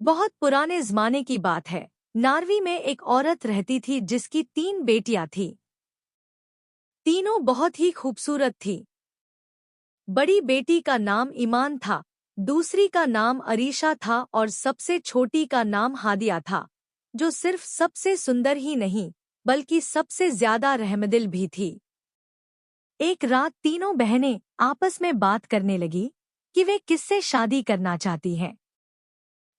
बहुत पुराने जमाने की बात है। नार्वी में एक औरत रहती थी जिसकी 3 बेटियां थीं। तीनों बहुत ही खूबसूरत थीं। बड़ी बेटी का नाम ईमान था, दूसरी का नाम अरीशा था और सबसे छोटी का नाम हादिया था, जो सिर्फ सबसे सुंदर ही नहीं बल्कि सबसे ज्यादा रहमदिल भी थी। एक रात तीनों बहनें आपस में बात करने लगी कि वे किससे शादी करना चाहती हैं।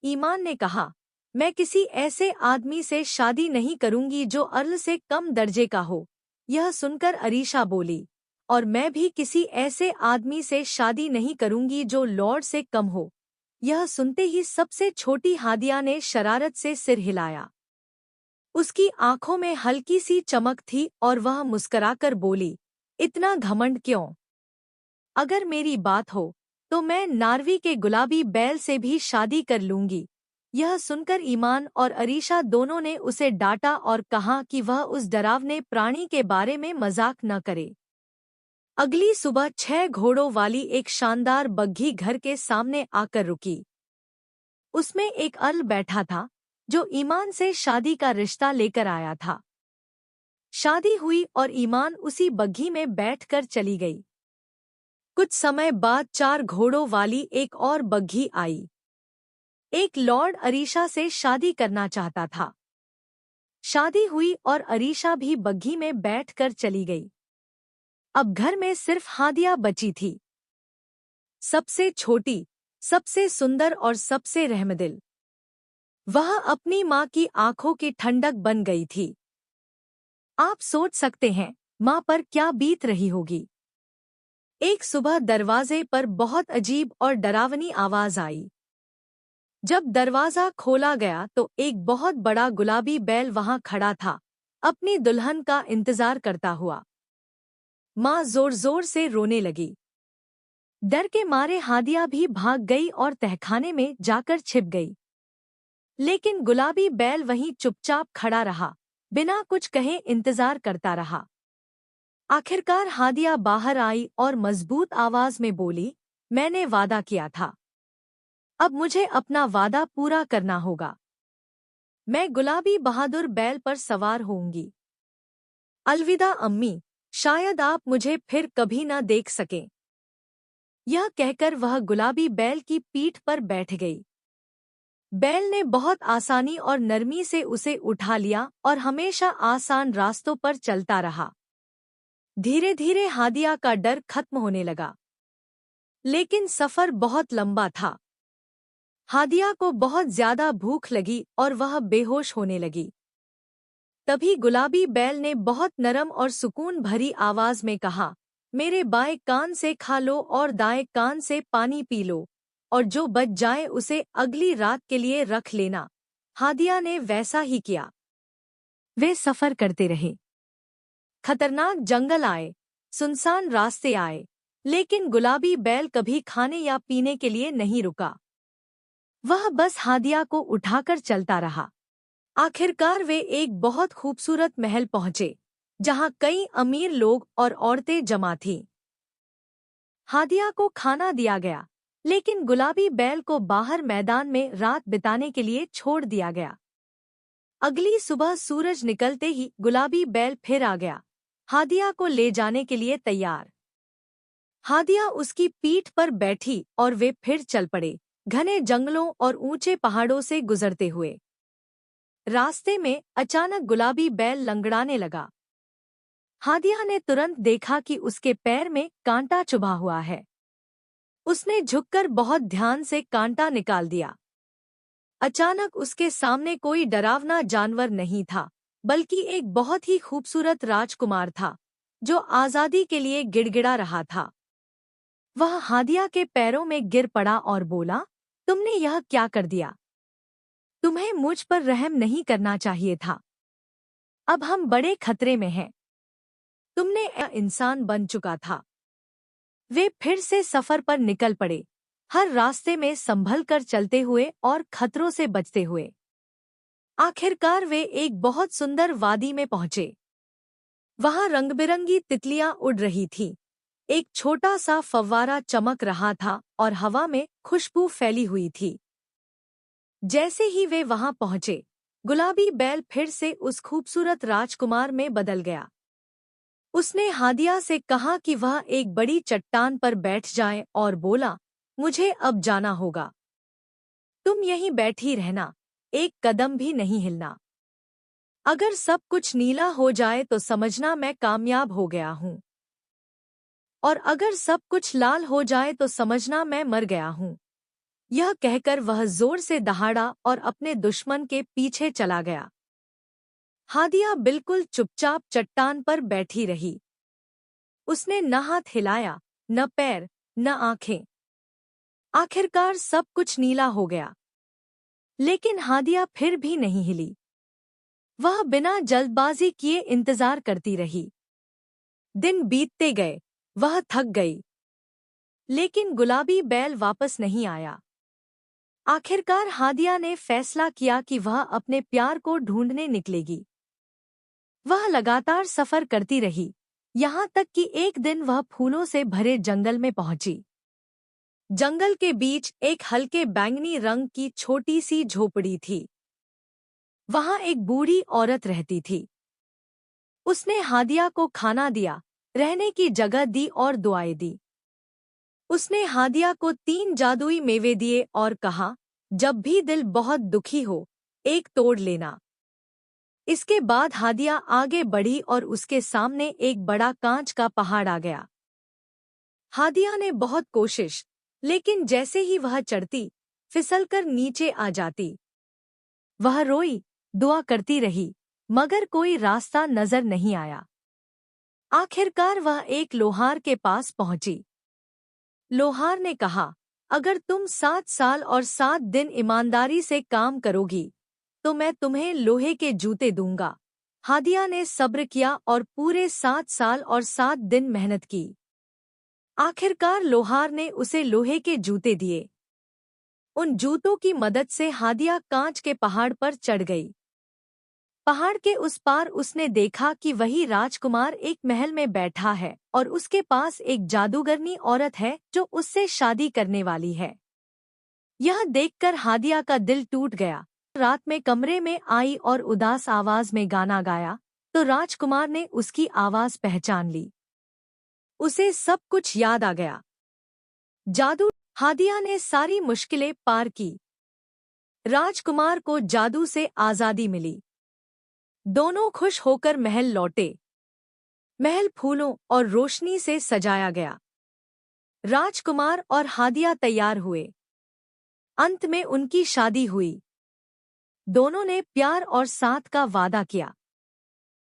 ईमान ने कहा, मैं किसी ऐसे आदमी से शादी नहीं करूंगी जो अर्ल से कम दर्जे का हो। यह सुनकर अरीशा बोली, और मैं भी किसी ऐसे आदमी से शादी नहीं करूंगी जो लॉर्ड से कम हो। यह सुनते ही सबसे छोटी हादिया ने शरारत से सिर हिलाया। उसकी आंखों में हल्की सी चमक थी और वह मुस्कराकर बोली, इतना घमंड क्यों? अगर मेरी बात हो तो मैं नार्वी के गुलाबी बैल से भी शादी कर लूंगी। यह सुनकर ईमान और अरीशा दोनों ने उसे डांटा और कहा कि वह उस डरावने प्राणी के बारे में मजाक न करे। अगली सुबह 6 घोड़ों वाली एक शानदार बग्घी घर के सामने आकर रुकी। उसमें एक अर्ल बैठा था जो ईमान से शादी का रिश्ता लेकर आया था। शादी हुई और ईमान उसी बग्घी में बैठकर चली गई। कुछ समय बाद 4 घोड़ों वाली एक और बग्घी आई। एक लॉर्ड अरीशा से शादी करना चाहता था। शादी हुई और अरीशा भी बग्घी में बैठकर चली गई। अब घर में सिर्फ हादिया बची थी, सबसे छोटी, सबसे सुंदर और सबसे रहमदिल। वह अपनी माँ की आंखों की ठंडक बन गई थी। आप सोच सकते हैं माँ पर क्या बीत रही होगी। एक सुबह दरवाजे पर बहुत अजीब और डरावनी आवाज आई। जब दरवाजा खोला गया तो एक बहुत बड़ा गुलाबी बैल वहां खड़ा था, अपनी दुल्हन का इंतजार करता हुआ। माँ जोर जोर से रोने लगी। डर के मारे हादिया भी भाग गई और तहखाने में जाकर छिप गई। लेकिन गुलाबी बैल वहीं चुपचाप खड़ा रहा, बिना कुछ कहे इंतजार करता रहा। आखिरकार हादिया बाहर आई और मजबूत आवाज में बोली, मैंने वादा किया था, अब मुझे अपना वादा पूरा करना होगा। मैं गुलाबी बहादुर बैल पर सवार होऊंगी। अलविदा अम्मी, शायद आप मुझे फिर कभी न देख सकें। यह कहकर वह गुलाबी बैल की पीठ पर बैठ गई। बैल ने बहुत आसानी और नरमी से उसे उठा लिया और हमेशा आसान रास्तों पर चलता रहा। धीरे धीरे हादिया का डर खत्म होने लगा। लेकिन सफर बहुत लंबा था। हादिया को बहुत ज्यादा भूख लगी और वह बेहोश होने लगी। तभी गुलाबी बैल ने बहुत नरम और सुकून भरी आवाज में कहा, मेरे बाएं कान से खा लो और दाएं कान से पानी पी लो, और जो बच जाए उसे अगली रात के लिए रख लेना। हादिया ने वैसा ही किया। वे सफर करते रहे। खतरनाक जंगल आए, सुनसान रास्ते आए, लेकिन गुलाबी बैल कभी खाने या पीने के लिए नहीं रुका। वह बस हादिया को उठाकर चलता रहा। आखिरकार वे एक बहुत खूबसूरत महल पहुंचे, जहां कई अमीर लोग और औरतें जमा थीं। हादिया को खाना दिया गया, लेकिन गुलाबी बैल को बाहर मैदान में रात बिताने के लिए छोड़ दिया गया। अगली सुबह सूरज निकलते ही गुलाबी बैल फिर आ गया, हादिया को ले जाने के लिए तैयार। हादिया उसकी पीठ पर बैठी और वे फिर चल पड़े, घने जंगलों और ऊंचे पहाड़ों से गुजरते हुए। रास्ते में अचानक गुलाबी बैल लंगड़ाने लगा। हादिया ने तुरंत देखा कि उसके पैर में कांटा चुभा हुआ है। उसने झुककर बहुत ध्यान से कांटा निकाल दिया। अचानक उसके सामने कोई डरावना जानवर नहीं था, बल्कि एक बहुत ही खूबसूरत राजकुमार था, जो आजादी के लिए गिड़गिड़ा रहा था। वह हादिया के पैरों में गिर पड़ा और बोला, तुमने यह क्या कर दिया? तुम्हें मुझ पर रहम नहीं करना चाहिए था। अब हम बड़े खतरे में हैं। तुमने इंसान बन चुका था। वे फिर से सफर पर निकल पड़े, हर रास्ते में संभल कर चलते हुए और खतरों से बचते हुए। आखिरकार वे एक बहुत सुंदर वादी में पहुंचे। वहां रंगबिरंगी तितलियां उड़ रही थीं। एक छोटा सा फव्वारा चमक रहा था और हवा में खुशबू फैली हुई थी। जैसे ही वे वहां पहुंचे, गुलाबी बैल फिर से उस खूबसूरत राजकुमार में बदल गया। उसने हादिया से कहा कि वह एक बड़ी चट्टान पर बैठ जाए और बोला, मुझे अब जाना होगा। तुम यहीं बैठी रहना, एक कदम भी नहीं हिलना। अगर सब कुछ नीला हो जाए तो समझना मैं कामयाब हो गया हूँ, और अगर सब कुछ लाल हो जाए तो समझना मैं मर गया हूँ। यह कहकर वह जोर से दहाड़ा और अपने दुश्मन के पीछे चला गया। हादिया बिल्कुल चुपचाप चट्टान पर बैठी रही। उसने न हाथ हिलाया, न पैर, न आंखें। आखिरकार सब कुछ नीला हो गया, लेकिन हादिया फिर भी नहीं हिली। वह बिना जल्दबाजी किए इंतजार करती रही। दिन बीतते गए, वह थक गई, लेकिन गुलाबी बैल वापस नहीं आया। आखिरकार हादिया ने फैसला किया कि वह अपने प्यार को ढूंढने निकलेगी। वह लगातार सफर करती रही, यहाँ तक कि एक दिन वह फूलों से भरे जंगल में पहुंची। जंगल के बीच एक हल्के बैंगनी रंग की छोटी सी झोपड़ी थी। वहां एक बूढ़ी औरत रहती थी। उसने हादिया को खाना दिया, रहने की जगह दी और दुआएं दी। उसने हादिया को 3 जादुई मेवे दिए और कहा, जब भी दिल बहुत दुखी हो, एक तोड़ लेना। इसके बाद हादिया आगे बढ़ी और उसके सामने एक बड़ा कांच का पहाड़ आ गया। हादिया ने बहुत कोशिश, लेकिन जैसे ही वह चढ़ती, फिसलकर नीचे आ जाती। वह रोई, दुआ करती रही, मगर कोई रास्ता नजर नहीं आया। आखिरकार वह एक लोहार के पास पहुंची। लोहार ने कहा, अगर तुम 7 साल और 7 दिन ईमानदारी से काम करोगी, तो मैं तुम्हें लोहे के जूते दूंगा। हादिया ने सब्र किया और पूरे 7 साल और 7 दिन मेहनत की। आखिरकार लोहार ने उसे लोहे के जूते दिए। उन जूतों की मदद से हादिया कांच के पहाड़ पर चढ़ गई। पहाड़ के उस पार उसने देखा कि वही राजकुमार एक महल में बैठा है और उसके पास एक जादूगरनी औरत है जो उससे शादी करने वाली है। यह देखकर हादिया का दिल टूट गया। रात में कमरे में आई और उदास आवाज में गाना गाया, तो राजकुमार ने उसकी आवाज पहचान ली। उसे सब कुछ याद आ गया। जादू। हादिया ने सारी मुश्किलें पार की। राजकुमार को जादू से आजादी मिली। दोनों खुश होकर महल लौटे। महल फूलों और रोशनी से सजाया गया। राजकुमार और हादिया तैयार हुए। अंत में उनकी शादी हुई। दोनों ने प्यार और साथ का वादा किया।